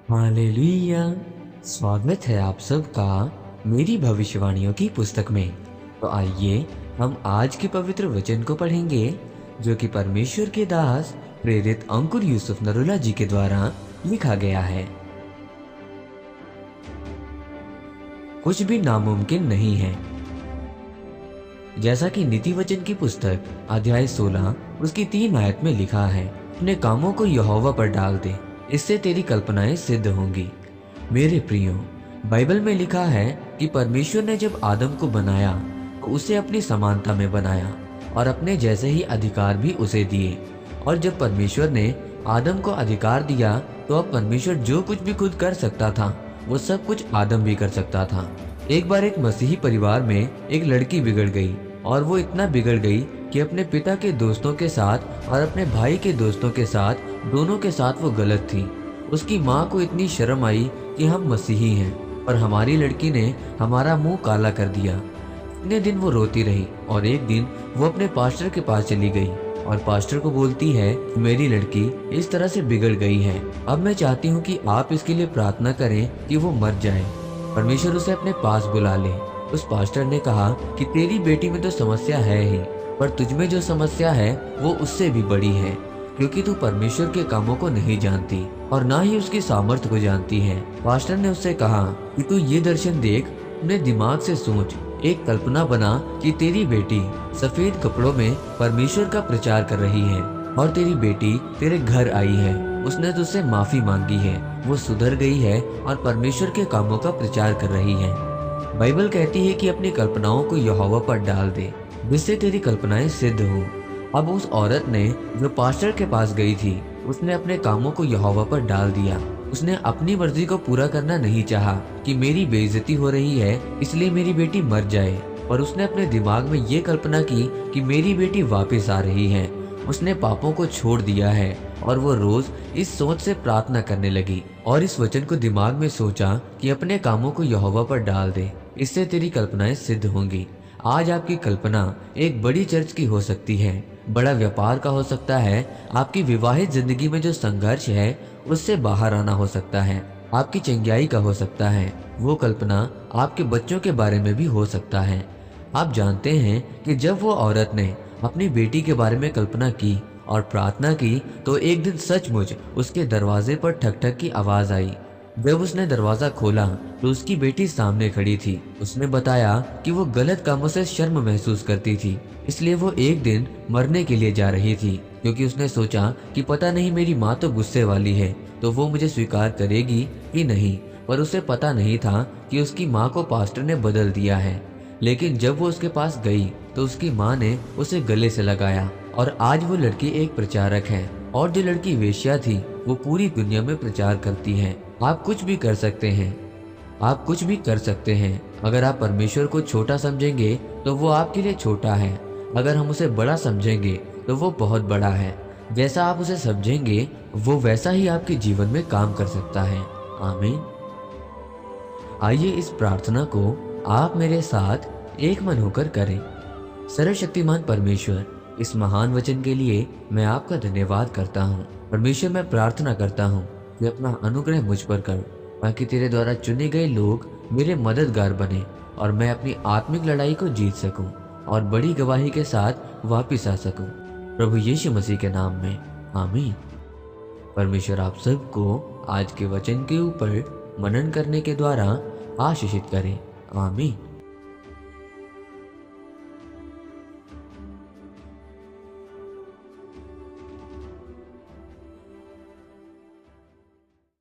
Hallelujah. स्वागत है आप सबका मेरी भविष्यवाणियों की पुस्तक में। तो आइए हम आज के पवित्र वचन को पढ़ेंगे जो कि परमेश्वर के दास प्रेरित अंकुर यूसुफ नरूला जी के द्वारा लिखा गया है। कुछ भी नामुमकिन नहीं है। जैसा कि नीति वचन की पुस्तक अध्याय 16 उसकी 3 आयत में लिखा है, अपने कामों को यहोवा पर डाल दे, इससे तेरी कल्पनाएं सिद्ध होंगी। मेरे प्रियो, बाइबल में लिखा है कि परमेश्वर ने जब आदम को बनाया तो उसे अपनी समानता में बनाया और अपने जैसे ही अधिकार भी उसे दिए। और जब परमेश्वर ने आदम को अधिकार दिया तो अब परमेश्वर जो कुछ भी खुद कर सकता था वो सब कुछ आदम भी कर सकता था। एक बार एक मसीही परिवार में एक लड़की बिगड़ गई और वो इतना बिगड़ गई कि अपने पिता के दोस्तों के साथ और अपने भाई के दोस्तों के साथ दोनों के साथ वो गलत थी। उसकी माँ को इतनी शर्म आई कि हम मसीही हैं पर हमारी लड़की ने हमारा मुंह काला कर दिया। इतने दिन वो रोती रही और एक दिन वो अपने पास्टर के पास चली गई और पास्टर को बोलती है, मेरी लड़की इस तरह से बिगड़ गई है, अब मैं चाहती हूँ कि आप इसके लिए प्रार्थना करें कि वो मर जाए, परमेश्वर उसे अपने पास बुला ले। उस पास्टर ने कहा कि तेरी बेटी में तो समस्या है ही, पर तुझ में जो समस्या है वो उससे भी बड़ी है, क्योंकि तू परमेश्वर के कामों को नहीं जानती और ना ही उसकी सामर्थ्य को जानती है। पास्टर ने उससे कहा कि तू ये दर्शन देख, अपने दिमाग से सोच, एक कल्पना बना कि तेरी बेटी सफेद कपड़ों में परमेश्वर का प्रचार कर रही है और तेरी बेटी तेरे घर आई है, उसने तुझसे माफी मांगी है, वो सुधर गई है और परमेश्वर के कामों का प्रचार कर रही है। बाइबल कहती है कि अपनी कल्पनाओं को यहोवा पर डाल दे, जिससे तेरी कल्पनाएं सिद्ध हो। अब उस औरत ने जो पास्टर के पास गई थी उसने अपने कामों को यहोवा पर डाल दिया। उसने अपनी मर्जी को पूरा करना नहीं चाहा कि मेरी बेइज्जती हो रही है इसलिए मेरी बेटी मर जाए, पर उसने अपने दिमाग में ये कल्पना की कि मेरी बेटी वापस आ रही है। उसने पापों को छोड़ दिया है और वो रोज इस सोच से प्रार्थना करने लगी और इस वचन को दिमाग में सोचा कि अपने कामों को यहोवा पर डाल दे, इससे तेरी कल्पनाएं सिद्ध होंगी। आज आपकी कल्पना एक बड़ी चर्च की हो सकती है, बड़ा व्यापार का हो सकता है, आपकी विवाहित जिंदगी में जो संघर्ष है उससे बाहर आना हो सकता है, आपकी चंगाई का हो सकता है, वो कल्पना आपके बच्चों के बारे में भी हो सकता है। आप जानते हैं कि जब वो औरत ने अपनी बेटी के बारे में कल्पना की और प्रार्थना की तो एक दिन सचमुच उसके दरवाजे पर ठक ठक की आवाज आई। जब उसने दरवाजा खोला तो उसकी बेटी सामने खड़ी थी। उसने बताया कि वो गलत कामों से शर्म महसूस करती थी, इसलिए वो एक दिन मरने के लिए जा रही थी, क्योंकि उसने सोचा कि पता नहीं मेरी माँ तो गुस्से वाली है तो वो मुझे स्वीकार करेगी कि नहीं। पर उसे पता नहीं था कि उसकी माँ को पास्टर ने बदल दिया है। लेकिन जब वो उसके पास गई तो उसकी माँ ने उसे गले से लगाया और आज वो लड़की एक प्रचारक है और जो लड़की वेश्या थी वो पूरी दुनिया में प्रचार करती है। आप कुछ भी कर सकते हैं, आप कुछ भी कर सकते हैं। अगर आप परमेश्वर को छोटा समझेंगे तो वो आपके लिए छोटा है, अगर हम उसे बड़ा समझेंगे तो वो बहुत बड़ा है। जैसा आप उसे समझेंगे वो वैसा ही आपके जीवन में काम कर सकता है। आमीन। आइए इस प्रार्थना को आप मेरे साथ एक मन होकर करें। सर्वशक्तिमान परमेश्वर, इस महान वचन के लिए मैं आपका धन्यवाद करता हूँ। परमेश्वर, मैं प्रार्थना करता हूँ कि अपना अनुग्रह मुझ पर करो ताकि तेरे द्वारा चुने गए लोग मेरे मददगार बने और मैं अपनी आत्मिक लड़ाई को जीत सकूं और बड़ी गवाही के साथ वापस आ सकूं, प्रभु यीशु मसीह के नाम में, आमीन। परमेश्वर आप सबको आज के वचन के ऊपर मनन करने के द्वारा आशीषित करें, आमीन।